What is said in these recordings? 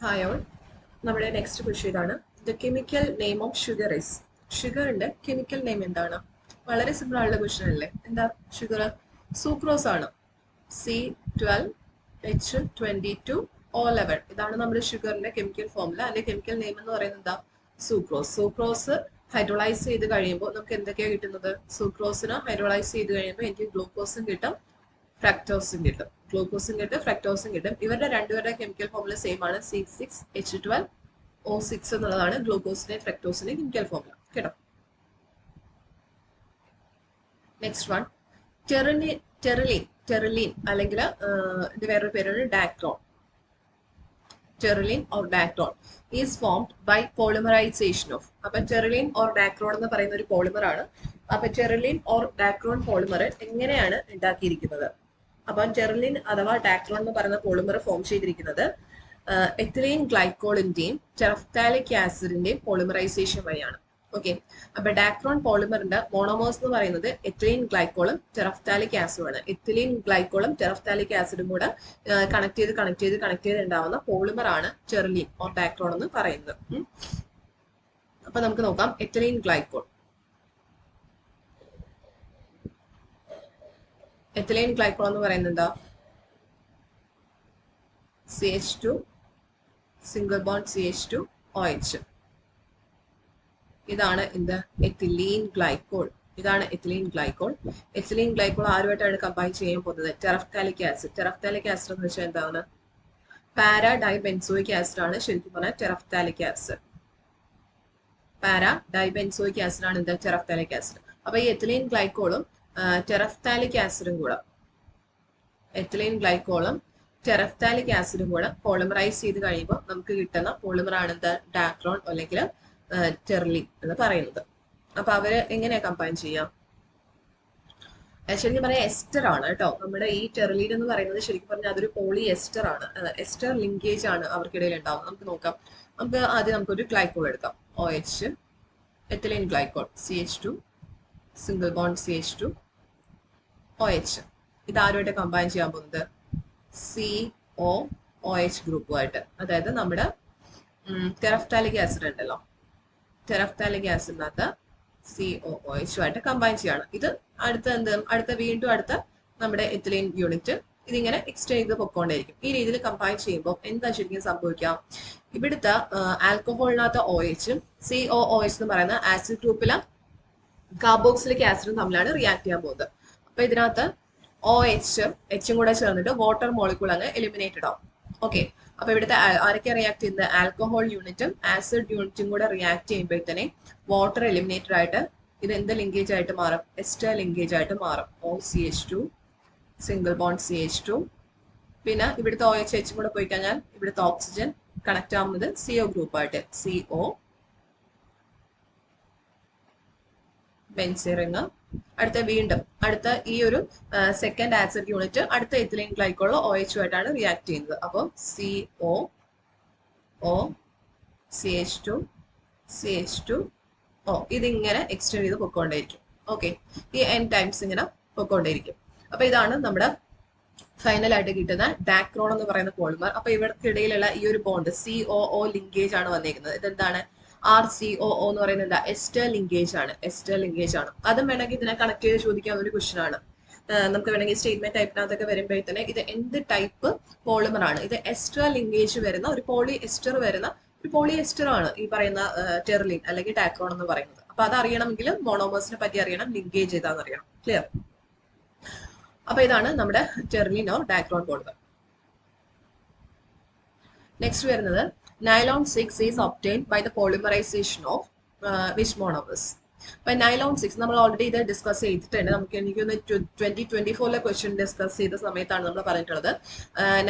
Hi all. നമ്മുടെ next question ഇതാണ്. The chemical name of sugar is. ഷുഗറിന്റെ chemical name എന്താണ്? വളരെ സിമ്പിൾ ആയിട്ടുള്ള ക്വസ്റ്റ്യൻ അല്ലേ? എന്താ ഷുഗർ? സൂക്രോസ് ആണ്. C12H22O11. ഇതാണ് നമ്മുടെ ഷുഗറിന്റെ കെമിക്കൽ ഫോമുല അല്ലെങ്കിൽ കെമിക്കൽ നെയിം എന്ന് പറയുന്നത് എന്താ? സൂക്രോസ്. സൂക്രോസ് ഹൈഡ്രോളൈസ് ചെയ്ത് കഴിയുമ്പോൾ നമുക്ക് എന്തൊക്കെയാണ് കിട്ടുന്നത്? സൂക്രോസിന് ഹൈഡ്രോളൈസ് ചെയ്ത് കഴിയുമ്പോൾ എനിക്ക് ഗ്ലൂക്കോസും കിട്ടും, ഫ്രക്ടോസും കിട്ടും. ഗ്ലൂക്കോസും കിട്ടും, ഫ്രക്ടോസും കിട്ടും. ഇവരുടെ രണ്ടുപേരുടെ കെമിക്കൽ ഫോമുല സെയിം ആണ്. C6H12O6 എന്നുള്ളതാണ് ഗ്ലൂക്കോസിന്റെ ഫ്രക്ടോസിന്റെ കെമിക്കൽ ഫോമുല. കേട്ടോ? നെക്സ്റ്റ് വൺ, ടെറിലീൻ അല്ലെങ്കിൽ ഇതിന്റെ വേറൊരു പേരാണ് Dacron. Terylene or Dacron is formed by polymerisation of. അപ്പൊ ടെറിലീൻ ഓർ ഡാക്രോൺ എന്ന് പറയുന്ന ഒരു പോളിമർ ആണ്. അപ്പൊ ടെറിലീൻ ഓർ ഡാക്രോൺ പോളിമർ എങ്ങനെയാണ് ഉണ്ടാക്കിയിരിക്കുന്നത്? അപ്പൊ ടെറിലിൻ അഥവാ ഡാക്രോൺ എന്ന് പറയുന്ന പോളിമർ ഫോം ചെയ്തിരിക്കുന്നത് എത്തിലീൻ ഗ്ലൈക്കോളിന്റെയും ടെറഫ്താലിക് ആസിഡിന്റെയും പോളിമറൈസേഷൻ വഴിയാണ്. ഓക്കെ, അപ്പൊ ഡാക്രോൺ പോളിമറിന്റെ മോണോമേഴ്സ് എന്ന് പറയുന്നത് എത്തിലീൻ ഗ്ലൈക്കോളും ടെറഫ്താലിക് ആസിഡും ആണ്. എത്തിലീൻ ഗ്ലൈക്കോളും ടെറഫ്താലിക് ആസിഡും കൂടെ കണക്ട് ചെയ്ത് ഉണ്ടാവുന്ന പോളിമർ ആണ് ടെറിലിൻ ഓർ ഡാക്രോൺ എന്ന് പറയുന്നത്. അപ്പൊ നമുക്ക് നോക്കാം. Ethylene glycol. എത്തിലൈൻ ഗ്ലൈക്കോൾ എന്ന് പറയുന്നത് എന്താ? CH2 single bond CH2OH. ഇതാണ് എന്ത്? Ethylene glycol. ഇതാണ് എത്തിലീൻ ഗ്ലൈക്കോൾ. എത്തിലീൻ ഗ്ലൈക്കോൾ ആരുമായിട്ടാണ് കമ്പൈൻ ചെയ്യാൻ പോകുന്നത്? ടെറഫ്താലിക് ആസിഡ്. ടെറഫ്താലിക് ആസിഡ് എന്ന് വെച്ചാൽ എന്താണ്? പാരാ ഡൈബെൻസോയിക് ആസിഡ് ആണ് ശരിക്കും പറഞ്ഞാൽ ടെറഫ്താലിക് ആസിഡ്. പാരാ ഡൈബെൻസോയിക് ആസിഡ് ആണ് എന്ത്? ടെറഫ്താലിക് ആസിഡ്. അപ്പൊ ഈ എത്തിലീൻ ഗ്ലൈക്കോളും ടെറഫ്താലിക് ആസിഡും കൂടെ പോളിമറൈസ് ചെയ്ത് കഴിയുമ്പോൾ നമുക്ക് കിട്ടുന്ന പോളിമറാണ് എന്ത്? ഡാക്രോൺ അല്ലെങ്കിൽ ടെറിലിൻ എന്ന് പറയുന്നത്. അപ്പൊ അവര് എങ്ങനെയാ കമ്പൈൻ ചെയ്യാം? ശരിക്കും പറഞ്ഞാൽ എസ്റ്റർ ആണ് കേട്ടോ. നമ്മുടെ ഈ ടെറിലിൻ എന്ന് പറയുന്നത് ശരിക്കും പറഞ്ഞാൽ അതൊരു പോളി എസ്റ്റർ ആണ്. എസ്റ്റർ ലിങ്കേജ് ആണ് അവർക്കിടയിൽ ഉണ്ടാവുന്നത്. നമുക്ക് നോക്കാം. ആദ്യം നമുക്കൊരു ഗ്ലൈക്കോൾ എടുക്കാം. OH, ethylene glycol, CH2 single bond CH2OH. ഇത് ആരുമായിട്ട് കമ്പൈൻ ചെയ്യാൻ പോകുന്നത്? COOH ഗ്രൂപ്പുമായിട്ട്. അതായത് നമ്മുടെ ടെറഫ്താലിക് ആസിഡ് ഉണ്ടല്ലോ, ടെറഫ്താലിക് ആസിഡിനകത്ത് COOH ആയിട്ട് കമ്പൈൻ ചെയ്യാണ്. ഇത് വീണ്ടും അടുത്ത നമ്മുടെ എത്തിലൈൻ യൂണിറ്റ് ഇതിങ്ങനെ എക്സ്റ്റെൻഡ് ചെയ്ത് പൊക്കോണ്ടേയിരിക്കും. ഈ രീതിയിൽ കമ്പൈൻ ചെയ്യുമ്പോൾ എന്താ ശരിക്കും സംഭവിക്കാം? ഇവിടുത്തെ ആൽക്കഹോളിനകത്ത് OH COOH എന്ന് പറയുന്ന ആസിഡ് ഗ്രൂപ്പിലെ കാർബോക്സിലിക് ആസിഡും തമ്മിലാണ് റിയാക്ട് ചെയ്യാൻ പോകുന്നത്. അപ്പൊ ഇതിനകത്ത് OH കൂടെ ചേർന്നിട്ട് വാട്ടർ മോളിക്യൂൾ അങ്ങ് എലിമിനേറ്റഡ് ആവും. ഓക്കെ, അപ്പൊ ഇവിടുത്തെ ആരൊക്കെ റിയാക്ട് ചെയ്യുന്നത്? ആൽക്കഹോൾ യൂണിറ്റും ആസിഡ് യൂണിറ്റും കൂടെ റിയാക്ട് ചെയ്യുമ്പോഴത്തേനെ വാട്ടർ എലിമിനേറ്റഡ് ആയിട്ട് ഇത് എന്ത് ലിങ്കേജ് ആയിട്ട് മാറും? എസ്റ്റർ ലിങ്കേജ് ആയിട്ട് മാറും. OCH2 single bond CH2. പിന്നെ ഇവിടുത്തെ OH കൂടെ പോയി കഴിഞ്ഞാൽ ഇവിടുത്തെ ഓക്സിജൻ കണക്ട് ആവുന്നത് CO ഗ്രൂപ്പായിട്ട്, CO ബെൻസീറിങ്. അടുത്ത ഈ ഒരു സെക്കൻഡ് ആസിഡ് യൂണിറ്റ് അടുത്ത എത്തിലൈൻ ഗ്ലൈക്കോൾ OH ആയിട്ടാണ് റിയാക്ട് ചെയ്യുന്നത്. അപ്പോൾ COO CH2O ഇതിങ്ങനെ എക്സ്റ്റെൻഡ് ചെയ്ത് പൊക്കോണ്ടേയിരിക്കും. ഓക്കെ, ഈ N ടൈംസ് ഇങ്ങനെ പൊക്കോണ്ടേയിരിക്കും. അപ്പൊ ഇതാണ് നമ്മുടെ ഫൈനൽ ആയിട്ട് കിട്ടുന്ന ഡാക്രോൺ എന്ന് പറയുന്ന പോളിമർ. അപ്പൊ ഇവർക്കിടയിലുള്ള ഈ ഒരു ബോണ്ട് COO ലിങ്കേജ് ആണ് വന്നിരിക്കുന്നത്. ഇതെന്താണ്? RCOO എന്ന് പറയുന്നത് എന്താ? എസ്റ്റർ ലിങ്കേജ് ആണ്. അതും വേണമെങ്കിൽ ഇതിനെ കണക്ട് ചെയ്ത് ചോദിക്കാവുന്ന ഒരു ക്വസ്റ്റൻ ആണ്. നമുക്ക് വേണമെങ്കിൽ സ്റ്റേറ്റ്മെന്റ് ടൈപ്പിനകത്തൊക്കെ വരുമ്പോഴത്തേനെ ഇത് എന്ത് ടൈപ്പ് പോളിമർ ആണ്? ഇത് എസ്റ്റർ ലിങ്കേജ് വരുന്ന ഒരു പോളി എസ്റ്റർ ആണ് ഈ പറയുന്ന ടെറിലിൻ അല്ലെങ്കിൽ ഡാക്രോൺ എന്ന് പറയുന്നത്. അപ്പൊ അത് അറിയണമെങ്കിൽ മോണോമേഴ്സിനെ പറ്റി അറിയണം, ലിങ്കേജ് ഏതാന്ന് അറിയണം. ക്ലിയർ? അപ്പൊ ഇതാണ് നമ്മുടെ terylene or Dacron polymer. Next വരുന്നത് nylon 6 is obtained by the polymerization of which monomers? അപ്പൊ നൈലോൺ 6 നമ്മൾ ഓൾറെഡി ഇത് ഡിസ്കസ് ചെയ്തിട്ടുണ്ട്. എനിക്കൊന്ന് 2024 ക്വസ്റ്റ്യൻ ഡിസ്കസ് ചെയ്ത സമയത്താണ് നമ്മൾ പറഞ്ഞിട്ടുള്ളത്.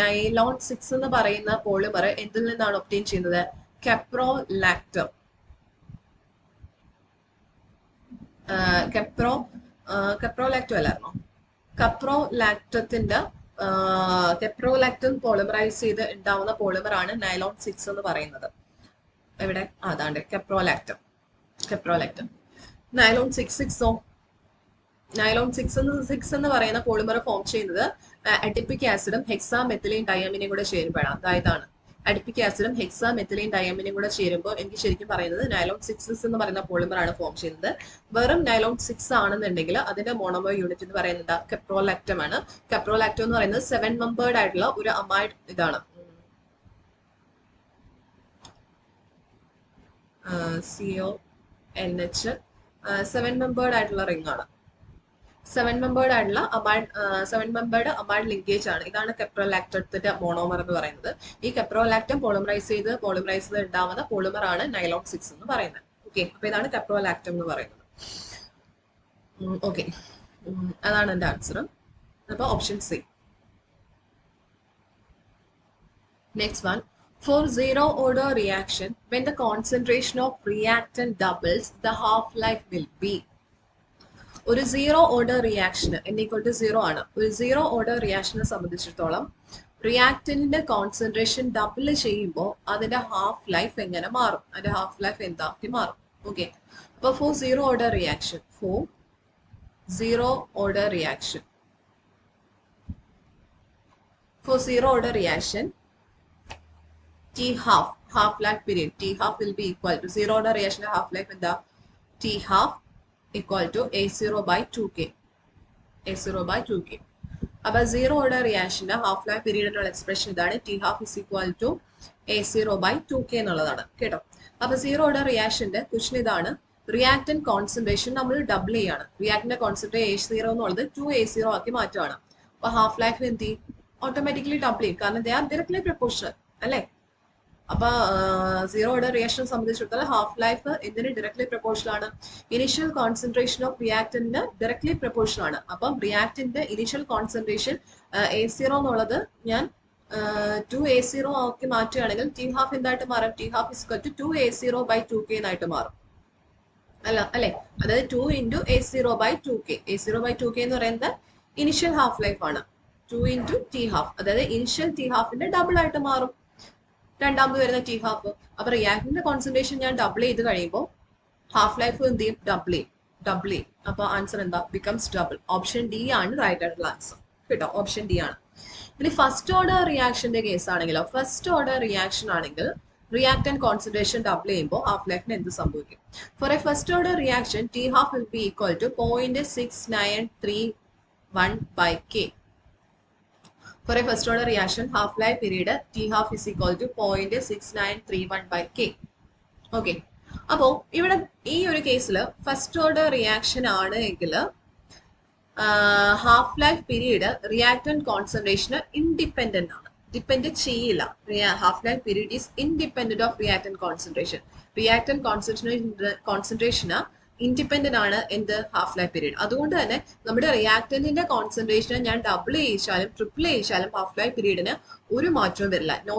നൈലോൺ 6 എന്ന് പറയുന്ന പോളിമർ എന്തിൽ നിന്നാണ് ഒബ്റ്റെയിൻ ചെയ്യുന്നത്? കെപ്രോലാക്ടം. കെപ്രോലാക്ടം അല്ലായിരുന്നോ? കെപ്രോലാക്ടം പോളിമറൈസ് ചെയ്ത് ഉണ്ടാവുന്ന പോളിമർ ആണ് നൈലോൺ 6 എന്ന് പറയുന്നത്. എവിടെ? അതാണ്ട് കെപ്രോലാക്ടം. നൈലോൺ 6 എന്ന് പറയുന്ന പോളിമർ ഫോം ചെയ്യുന്നത് അഡിപ്പിക് ആസിഡും ഹെക്സാമെത്തിലൈൻ ഡയമീനും കൂടെ ചേരുമ്പോഴാണ്. അതായതാണ് അഡിപ്പിക് ആസിഡും ഹെക്സാ മെത്തിലൈൻ ഡയമിനും കൂടെ ചേരുമ്പോൾ എനിക്ക് ശരിക്കും പറയുന്നത് നൈലോൺ 6 എന്ന് പറയുന്ന പോളിമർ ആണ് ഫോം ചെയ്യുന്നത്. വെറും നൈലോൺ 6 ആണെന്നുണ്ടെങ്കിൽ അതിന്റെ മോണോമർ യൂണിറ്റ് എന്ന് പറയുന്നത് കെപ്രോലാക്ടം ആണ്. കെപ്രോലാക്ടം എന്ന് പറയുന്നത് 7 മെമ്പേർഡ് ആയിട്ടുള്ള ഒരു അമൈഡ് ഇതാണ്. CONH 7 മെമ്പേർഡ് ആയിട്ടുള്ള റിംഗ് ആണ്. 7 മെമ്പേർഡ് ആയിട്ടുള്ള അമൈഡ് ലിങ്കേജ് ആണ്. ഇതാണ് കെപ്രോലാക്ടത്തിന്റെ മോണോമർ എന്ന് പറയുന്നത്. ഈ കെപ്രോലാക്ടം പോളിമറൈസ് ചെയ്ത് ഉണ്ടാവുന്ന പോളിമർ ആണ് നൈലോൺ 6 എന്ന് പറയുന്നത്. ഓക്കെ, അപ്പൊ ഇതാണ് കെപ്രോലാക്ടം എന്ന് പറയുന്നത്. ഓക്കെ, അതാണ് എന്റെ ആൻസർ. അപ്പൊ option C. Next one. For zero order reaction, when the concentration of reactant doubles, the half-life will be. ഒരു സീറോ ഓർഡർ റിയാക്ഷൻ n=0 ആണ്. ഒരു സീറോ ഓർഡർ റിയാക്ഷനെ സംബന്ധിച്ചിടത്തോളം റിയാക്ടന്റിന്റെ കോൺസെൻട്രേഷൻ ഡബിൾ ചെയ്യുമ്പോൾ അതിന്റെ ഹാഫ് ലൈഫ് എങ്ങനെ മാറും? അതിന്റെ ഹാഫ് ലൈഫ് എന്താക്കി മാറും? ഓക്കെ, അപ്പൊ for zero order reaction T half life period, T half will be equal to zero order reaction half life in the T half equal to A0 by 2K. അപ്പൊ zero order റിയാക്ഷന്റെ half life പീരീഡിനുള്ള expression ഇതാണ്. T half is equal to A0 by 2K എന്നുള്ളതാണ് കേട്ടോ. അപ്പൊ zero order റിയാക്ഷന്റെ question ഇതാണ്. Reactant concentration നമ്മൾ double ചെയ്യാണ്. റിയാക്ടന്റെ കോൺസെൻട്രേഷൻ A0 എന്നുള്ളത് 2A0 ആക്കി മാറ്റുകയാണ്. അപ്പൊ ഹാഫ് ലൈഫ് എന്ത് ചെയ്യും? ഓട്ടോമാറ്റിക്കലി ഡബിൾ ചെയ്യും. കാരണം ദേ ആർ ഡയറക്ട്ലി പ്രൊപ്പോർഷണൽ അല്ലേ? അപ്പൊ സീറോ ഓർഡർ റിയാക്ഷനെ സംബന്ധിച്ചിടത്തോളം ഹാഫ് ലൈഫ് എന്തിന് ഡയറക്ട്ലി പ്രൊപ്പോർഷണൽ ആണ്? ഇനിഷ്യൽ കോൺസെൻട്രേഷൻ ഓഫ് റിയാക്ടന്റിന് ഡയറക്ട്ലി പ്രൊപ്പോർഷണൽ ആണ്. അപ്പം റിയാക്ടന്റിന്റെ ഇനിഷ്യൽ കോൺസെൻട്രേഷൻ A0 എന്നുള്ളത് ഞാൻ 2A0 ആക്കി മാറ്റുകയാണെങ്കിൽ T half എന്തായിട്ട് മാറും? T half is equal to 2A0 by 2K എന്നായിട്ട് മാറും അല്ലെ? അതായത് 2 into A0 by 2K. A0 by 2K എന്ന് പറയുന്നത് ഇനിഷ്യൽ ഹാഫ് ലൈഫ് ആണ്. 2 into T half, അതായത് ഇനിഷ്യൽ T halfന്റെ ഡബിൾ ആയിട്ട് മാറും രണ്ടാമത് വരുന്ന T half. അപ്പൊ റിയാക്ടന്റിന്റെ കോൺസെൻട്രേഷൻ ഞാൻ ഡബിൾ ചെയ്ത് കഴിയുമ്പോൾ ഹാഫ് ലൈഫ് എന്ത് ചെയ്യും? ഡബിൾ ചെയ്യും. അപ്പൊ ആൻസർ എന്താ? Becomes double. ഓപ്ഷൻ ഡി ആണ് റൈറ്റ് ആയിട്ടുള്ള ആൻസർ കേട്ടോ. ഓപ്ഷൻ ഡി ആണ്. ഇനി ഫസ്റ്റ് ഓർഡർ റിയാക്ഷന്റെ കേസ് ആണെങ്കിലോ, ഫസ്റ്റ് ഓർഡർ റിയാക്ഷൻ ആണെങ്കിൽ റിയാക്ടന്റ് കോൺസെൻട്രേഷൻ ഡബിൾ ചെയ്യുമ്പോൾ ഹാഫ് ലൈഫിന് എന്ത് സംഭവിക്കും? For a first order reaction T half will be equal to 0.6931 by K. For a first order reaction, half life period T half is equal to 0.6931 by K. Okay. അപ്പോൾ ഇവിടെ ഈ ഒരു കേസിൽ first order reaction ആണ് എങ്കിൽ half life period reactant കോൺസെൻട്രേഷന് independent ആണ്. Depend ചെയ്യില്ല. Half life period is independent of reactant concentration. Reactant കോൺസെൻട്രേഷന് ഇൻഡിപെൻഡന്റ് ആണ് എന്ത്? Half life period. അതുകൊണ്ട് തന്നെ നമ്മുടെ റിയാക്ടന്റിന്റെ കോൺസെൻട്രേഷൻ ഞാൻ ഡബിൾ ചെയ്യിച്ചാലും ട്രിപ്പിൾ ചെയ്യിച്ചാലും ഹാഫ് ലൈഫ് പീരീഡിന് ഒരു മാറ്റവും വരില്ല. No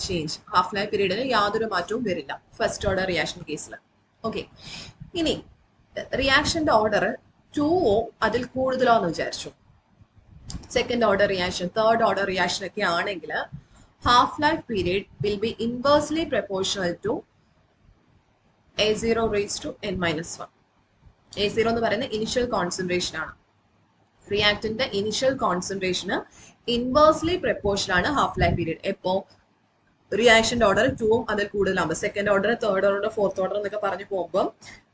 change. ഹാഫ് ലൈഫ് പീരീഡിന് യാതൊരു മാറ്റവും വരില്ല ഫസ്റ്റ് ഓർഡർ റിയാക്ഷൻ കേസിൽ. ഓക്കെ, ഇനി റിയാക്ഷന്റെ ഓർഡർ 2ഓ അതിൽ കൂടുതലോ എന്ന് വിചാരിച്ചു. Second order reaction, third order reaction ഒക്കെ ആണെങ്കിൽ half life period will be inversely proportional to A0 raised to n-1. A0 എന്ന് പറയുന്നത് ഇനിഷ്യൽ കോൺസെൻട്രേഷൻ ആണ്. റിയാക്ടന്റിന്റെ ഇനിഷ്യൽ കോൺസെൻട്രേഷന് ഇൻവേഴ്സ്ലി പ്രൊപ്പോർഷൻ ആണ് ഹാഫ് ലൈഫ് പീരീഡ്. എപ്പോ റിയാക്ഷന്റെ ഓർഡർ 2ഉം അതിൽ കൂടുതലാകുമ്പോൾ, second order, third order, fourth order എന്നൊക്കെ പറഞ്ഞു പോകുമ്പോൾ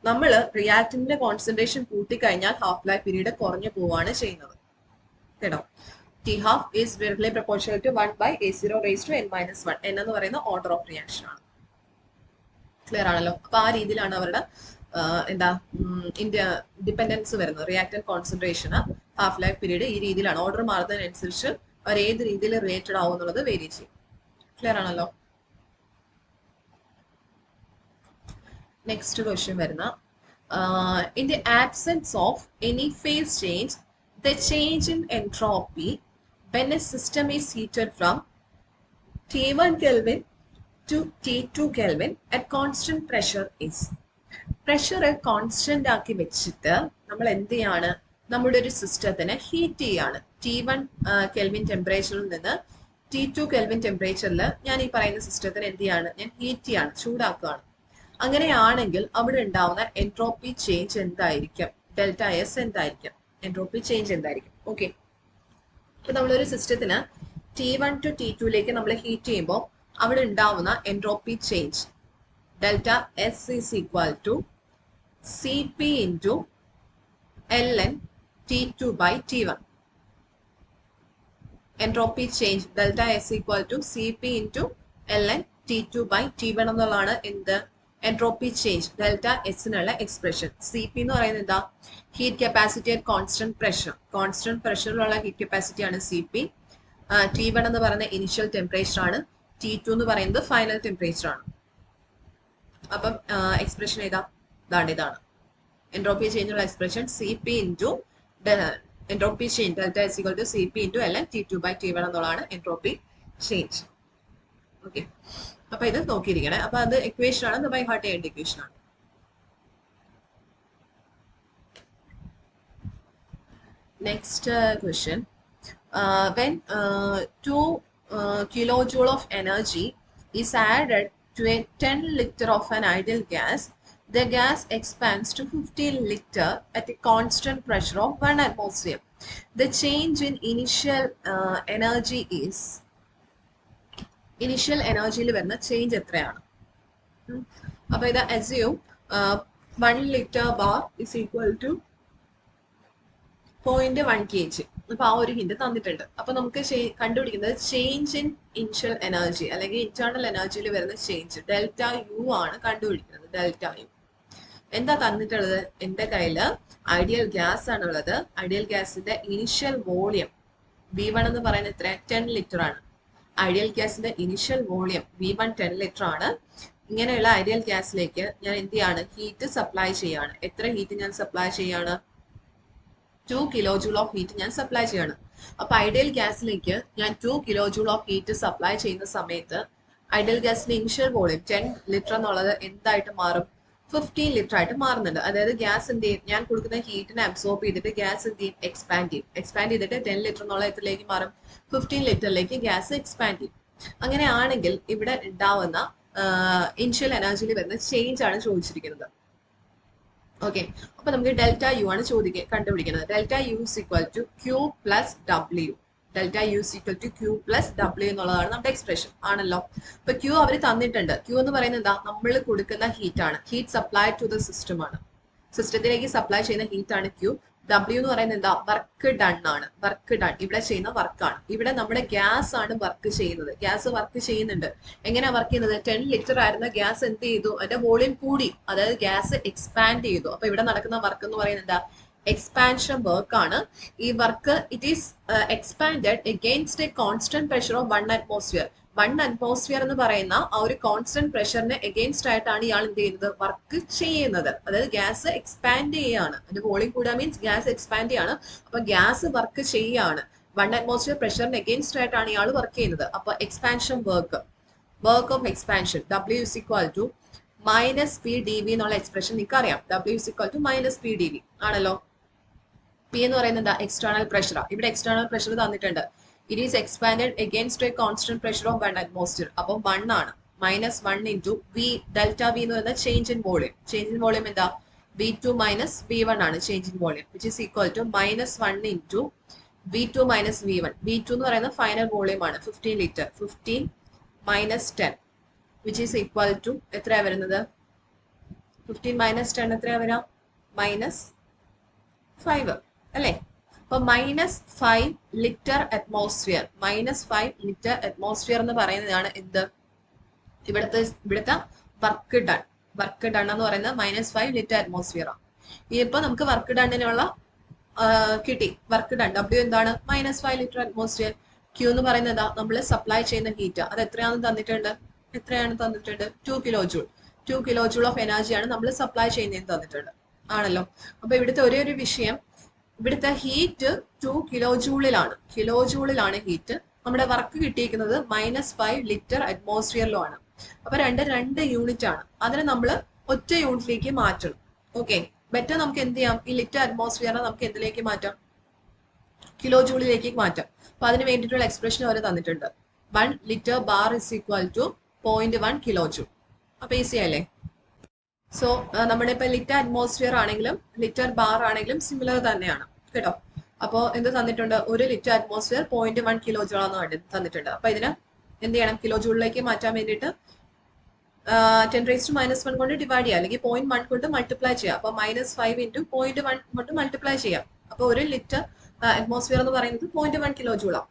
നമ്മൾ റിയാക്ടന്റിന്റെ കോൺസെൻട്രേഷൻ കൂട്ടിക്കഴിഞ്ഞാൽ ഹാഫ് ലൈഫ് പീരീഡ് കുറഞ്ഞു പോവാണ് ചെയ്യുന്നത് കേട്ടോ. T half is directly proportional to 1 by A0 raised to n-1. n എന്ന് പറയുന്ന ഓർഡർ ഓഫ് റിയാക്ഷൻ ആണ്. ക്ലിയർ ആണല്ലോ? അപ്പൊ ആ രീതിയിലാണ് അവരുടെ ഡിപ്പെൻഡൻസ് വരുന്നത്. Reactant concentration half life period ഈ രീതിയിലാണ്. ഓർഡർ മാറുന്നതിനനുസരിച്ച് അവർ ഏത് രീതിയിൽ റിലേറ്റഡ് ആവും എന്നുള്ളത് വേരി ചെയ്യും. ക്ലിയർ ആണല്ലോ? നെക്സ്റ്റ് ക്വസ്റ്റ്യൻ വരുന്ന in the absence of any phase change the change in entropy when A system is heated from T1 Kelvin to T2 Kelvin at constant pressure is. Pressure constant ആക്കി വെച്ചിട്ട് നമ്മൾ എന്ത് ചെയ്യാണ്? നമ്മുടെ ഒരു സിസ്റ്റത്തിനെ heat ചെയ്യാണ്. T1 kelvin ടെമ്പറേച്ചറിൽ നിന്ന് T2 കെൽവിൻ ടെമ്പറേച്ചറിൽ ഞാൻ ഈ പറയുന്ന സിസ്റ്റത്തിന് എന്ത് ചെയ്യാണ്? ഞാൻ ഹീറ്റ് ചെയ്യാണ്, ചൂടാക്കുകയാണ്. അങ്ങനെയാണെങ്കിൽ അവിടെ ഉണ്ടാവുന്ന എൻട്രോപ്പി ചേഞ്ച് എന്തായിരിക്കും? ഡെൽറ്റ എസ് എന്തായിരിക്കും? എൻട്രോപ്പി ചേഞ്ച് എന്തായിരിക്കും? ഓക്കെ, ഇപ്പൊ നമ്മളൊരു സിസ്റ്റത്തിന് T1 to T2ലേക്ക് നമ്മൾ ഹീറ്റ് ചെയ്യുമ്പോൾ അവിടെ ഉണ്ടാവുന്ന entropy change delta S is equal to C P into L N T2 by T1. Entropy change delta S equal to Cp into ln T2 by T1 എന്നുള്ളതാണ് എന്ത് entropy change delta എസിനുള്ള expression. C P എന്ന് പറയുന്നത് എന്താ heat capacity at constant പ്രഷറിലുള്ള heat capacity ആണ് C P. T1 എന്ന് പറയുന്നത് ഇനിഷ്യൽ ടെമ്പറേച്ചർ ആണ്. T2 എന്ന് പറയുന്നത് ഫൈനൽ ടെമ്പറേച്ചർ ആണ്. അപ്പം എക്സ്പ്രഷൻ ഏതാ ഇതാണ് എൻട്രോപ്പി ചേഞ്ചുള്ള expression C P into entropy change delta is equal to Cp into ln T2 by T1 എന്നുള്ളതാണ് entropy change. ഓക്കെ, അപ്പൊ ഇത് നോക്കിയിരിക്കണേ. അപ്പൊ അത് equation ആണ്, ബൈ ഹാർട്ട് ചെയ്യേണ്ട equation ആണ്. Next question. When 2 kilojoule of energy is added to a 10 liter of an ideal gas, the gas expands to 15 liter at a constant pressure of 1 atmosphere. The change in initial energy is initial energy യിൽ വരുന്ന change എത്രയാണ്? അപ്പൊ ഇത് assume 1 liter bar is equal to 0.1 kg. അപ്പൊ ആ ഒരു hint തന്നിട്ടുണ്ട്. അപ്പൊ നമുക്ക് കണ്ടുപിടിക്കുന്നത് ചേഞ്ച് ഇൻ ഇനിഷ്യൽ എനർജി അല്ലെങ്കിൽ ഇന്റേണൽ എനർജിയിൽ വരുന്ന ചേഞ്ച് ഡെൽറ്റ യു ആണ് കണ്ടുപിടിക്കുന്നത്. ഡെൽറ്റ യു എന്താ തന്നിട്ടുള്ളത്? എന്റെ കയ്യില് ഐഡിയൽ ഗ്യാസ് ആണുള്ളത്. ഐഡിയൽ ഗ്യാസിന്റെ ഇനിഷ്യൽ വോളിയം V1 എന്ന് പറയുന്നത് എത്ര? 10 ലിറ്റർ ആണ്. ഐഡിയൽ ഗ്യാസിന്റെ ഇനിഷ്യൽ വോളിയം V1 10 ലിറ്റർ ആണ്. ഇങ്ങനെയുള്ള ഐഡിയൽ ഗ്യാസിലേക്ക് ഞാൻ എന്ത് ചെയ്യാണ്? ഹീറ്റ് സപ്ലൈ ചെയ്യാണ്. എത്ര ഹീറ്റ് ഞാൻ സപ്ലൈ ചെയ്യാണ്? 2 കിലോ ജൂൾ ഓഫ് ഹീറ്റ് ഞാൻ സപ്ലൈ ചെയ്യാണ്. അപ്പൊ ഐഡിയൽ ഗ്യാസിലേക്ക് ഞാൻ 2 kilo joule of heat supply ചെയ്യുന്ന സമയത്ത് ഐഡിയൽ ഗ്യാസിന്റെ ഇനിഷ്യൽ വോളിയം 10 ലിറ്റർ എന്നുള്ളത് എന്തായിട്ട് മാറും? 15 ലിറ്റർ ആയിട്ട് മാറുന്നുണ്ട്. അതായത് ഗ്യാസ് എന്ത് ചെയ്യും? ഞാൻ കൊടുക്കുന്ന ഹീറ്റിനെ അബ്സോർബ് ചെയ്തിട്ട് ഗ്യാസ് എന്ത് ചെയ്യും? എക്സ്പാൻഡ് ചെയ്യും. എക്സ്പാൻഡ് ചെയ്തിട്ട് 10 ലിറ്റർ എന്നുള്ള എത്രയിലേക്ക് മാറും? 15 ലിറ്ററിലേക്ക് ഗ്യാസ് എക്സ്പാൻഡ് ചെയ്യും. അങ്ങനെയാണെങ്കിൽ ഇവിടെ ഉണ്ടാവുന്ന ഇനിഷ്യൽ എനർജിയിൽ വരുന്ന ചേഞ്ച് ആണ് ചോദിച്ചിരിക്കുന്നത്. ഓക്കെ, അപ്പൊ നമുക്ക് ഡെൽറ്റ യു ആണ് കണ്ടുപിടിക്കുന്നത്. Delta U is equal to Q plus W. Delta U is equal to Q plus W എന്നുള്ളതാണ് നമ്മുടെ എക്സ്പ്രഷൻ ആണല്ലോ. അപ്പൊ ക്യൂ അവർ തന്നിട്ടുണ്ട്. ക്യൂ എന്ന് പറയുന്നത് എന്താ? നമ്മൾ കൊടുക്കുന്ന ഹീറ്റ് ആണ്. Heat supply to the system ആണ്. സിസ്റ്റത്തിലേക്ക് സപ്ലൈ ചെയ്യുന്ന ഹീറ്റ് ആണ് ക്യൂ. ഡബ്ല്യു എന്ന് പറയുന്നത് എന്താ? വർക്ക് ഡൺ ആണ്. വർക്ക് ഡൺ ഇവിടെ ചെയ്യുന്ന വർക്കാണ്. ഇവിടെ നമ്മുടെ ഗ്യാസ് ആണ് വർക്ക് ചെയ്യുന്നത്. ഗ്യാസ് വർക്ക് ചെയ്യുന്നുണ്ട്. എങ്ങനെയാ വർക്ക് ചെയ്യുന്നത്? 10 ലിറ്റർ ആയിരുന്ന ഗ്യാസ് എന്ത് ചെയ്തു? അതിന്റെ വോളിയം കൂടി, അതായത് ഗ്യാസ് എക്സ്പാൻഡ് ചെയ്തു. അപ്പൊ ഇവിടെ നടക്കുന്ന വർക്ക് എന്ന് പറയുന്നത് എന്താ? എക്സ്പാൻഷൻ വർക്ക് ആണ്. ഈ work it is expanded against a constant pressure of 1 atmosphere. 1 atmosphere എന്ന് പറയുന്ന ആ ഒരു കോൺസ്റ്റന്റ് പ്രഷറിന് എഗെയിൻസ്റ്റ് ആയിട്ടാണ് ഇയാൾ എന്ത് ചെയ്യുന്നത്? വർക്ക് ചെയ്യുന്നത്. അതായത് ഗ്യാസ് എക്സ്പാൻഡ് ചെയ്യാണ്. അതിന്റെ വോളിയം കൂടാ മീൻസ് ഗ്യാസ് എക്സ്പാൻഡ് ചെയ്യാണ്. അപ്പൊ ഗ്യാസ് വർക്ക് ചെയ്യാണ്. 1 അറ്റ്മോസ്ഫിയർ പ്രഷറിന് എഗെയിൻസ്റ്റ് ആയിട്ടാണ് ഇയാൾ വർക്ക് ചെയ്യുന്നത്. അപ്പൊ expansion work of expansion W is equal to minus P D V എന്നുള്ള എക്സ്പ്രഷൻ നിങ്ങൾക്ക് അറിയാം. W is equal to minus P D V ആണല്ലോ. പി എന്ന് പറയുന്നത് എന്താ? External pressure. ഇവിടെ എക്സ്റ്റേണൽ പ്രഷർ തന്നിട്ടുണ്ട്. It is expanded against a constant pressure of 1 atmosphere. അപ്പം 1 ആണ്. -1 ഇൻറ്റു വി ഡെൽറ്റ വി എന്ന് പറയുന്നത് change in volume. Change in volume എന്താ? V2 മൈനസ് V1 ആണ് change in volume, which is equal to -1 into V2 minus V1. V2 എന്ന് പറയുന്നത് final volume ആണ് 15 litre. 15 minus 10 which is equal to എത്രയാ വരുന്നത്? 15 minus 10 എത്രയാ വരാം? -5 അല്ലേ? അപ്പൊ -5 ലിറ്റർ അറ്റ്മോസ്ഫിയർ. -5 ലിറ്റർ അറ്റ്മോസ്ഫിയർ എന്ന് പറയുന്നതാണ് എന്ത്? ഇവിടുത്തെ വർക്ക് ഡൺ. വർക്ക് ഡൺ എന്ന് പറയുന്നത് -5 ലിറ്റർ അറ്റ്മോസ്ഫിയർ ആണ്. ഇപ്പൊ നമുക്ക് വർക്ക് ഡണ്ണിനുള്ള കിട്ടി. വർക്ക് ഡൺ W എന്താണ്? -5 ലിറ്റർ അറ്റ്മോസ്ഫിയർ. Q എന്ന് പറയുന്നത് എന്താ? നമ്മൾ സപ്ലൈ ചെയ്യുന്ന ഹീറ്റ്. അത് എത്രയാണെന്ന് തന്നിട്ടുണ്ട്. 2 kilo joule. 2 kilo joule of എനർജിയാണ് നമ്മൾ സപ്ലൈ ചെയ്യുന്നതെന്ന് തന്നിട്ടുണ്ട് ആണല്ലോ. അപ്പൊ ഇവിടുത്തെ ഒരേ ഒരു വിഷയം, ഇവിടുത്തെ ഹീറ്റ് 2 കിലോ ജൂളിലാണ് ഹീറ്റ്. നമ്മുടെ വർക്ക് കിട്ടിയിരിക്കുന്നത് -5 ലിറ്റർ അറ്റ്മോസ്ഫിയറിലും ആണ്. അപ്പൊ രണ്ട് യൂണിറ്റ് ആണ്. അതിനെ നമ്മൾ ഒറ്റ യൂണിറ്റിലേക്ക് മാറ്റണം. ഓക്കെ, ബെറ്റർ നമുക്ക് എന്ത് ചെയ്യാം? ഈ ലിറ്റർ അറ്റ്മോസ്ഫിയറിനെ നമുക്ക് എന്തിലേക്ക് മാറ്റാം? കിലോ ജൂളിലേക്ക് മാറ്റാം. അപ്പൊ അതിന് വേണ്ടിയിട്ടുള്ള എക്സ്പ്രഷൻ അവർ തന്നിട്ടുണ്ട്. 1 litre bar is equal to 0.1 kilo joule. അപ്പൊ ഈസി അല്ലേ? സോ നമ്മുടെ ഇപ്പൊ ലിറ്റർ അറ്റ്മോസ്ഫിയർ ആണെങ്കിലും ലിറ്റർ ബാർ ആണെങ്കിലും സിമിലർ തന്നെയാണ് കേട്ടോ. അപ്പോൾ എന്ത് തന്നിട്ടുണ്ട്? 1 ലിറ്റർ അറ്റ്മോസ്ഫിയർ 0.1 കിലോ ജൂൾ ആണ് തന്നിട്ടുണ്ട്. അപ്പൊ ഇതിന് എന്ത് ചെയ്യണം? കിലോ ജൂളിലേക്ക് മാറ്റാൻ വേണ്ടിയിട്ട് 10⁻⁻1 കൊണ്ട് ഡിവൈഡ് ചെയ്യാം, അല്ലെങ്കിൽ 0.1 കൊണ്ട് മൾട്ടിപ്ലൈ ചെയ്യാം. അപ്പൊ -5 ഇൻറ്റു 0.1 കൊണ്ട് മൾട്ടിപ്ലൈ ചെയ്യാം. അപ്പൊ 1 ലിറ്റർ അറ്റ്മോസ്ഫിയർ എന്ന് പറയുന്നത് 0.1 കിലോ ജൂളാണ്.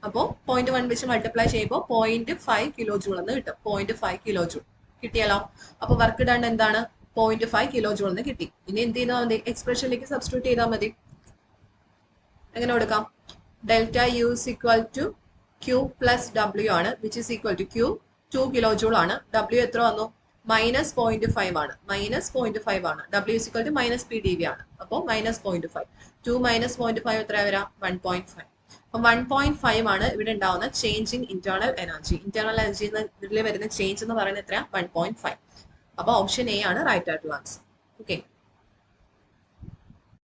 അപ്പോൾ 0.1 വെച്ച് മൾട്ടിപ്ലൈ ചെയ്യുമ്പോൾ 0.5 കിലോ ജൂൾ എന്ന് കിട്ടും. 0.5 കിലോ ജൂൾ കിട്ടിയല്ലോ. അപ്പൊ വർക്ക് ഡൺ എന്താണ്? 0.5 കിലോ ജൂൾ എന്ന് കിട്ടി. ഇനി എന്ത് ചെയ്താൽ മതി? എക്സ്പ്രഷനിലേക്ക് സബ്സ്റ്റിറ്റ്യൂട്ട് ചെയ്താൽ മതി. എങ്ങനെ കൊടുക്കാം? Delta U is equal to Q plus W ആണ്, which is equal to Q 2 kilo joule ആണ്. ഡബ്ല്യു എത്ര വന്നു? -0.5 ആണ്. -0.5 ആണ്. W is equal to -PdV ആണ്. അപ്പോൾ -0.5. 2 -0.5 എത്ര വരാം? 1.5. അപ്പൊ 1.5 ആണ് ഇവിടെ ഉണ്ടാവുന്ന change in internal energy. Internal എനർജിയിൽ വരുന്ന ചേഞ്ച് എന്ന് പറയുന്നത് എത്രയാ? 1.5. അപ്പൊ ഓപ്ഷൻ എ ആണ് റൈറ്റ് ആയിട്ടുള്ള ആൻസർ. ഓക്കെ.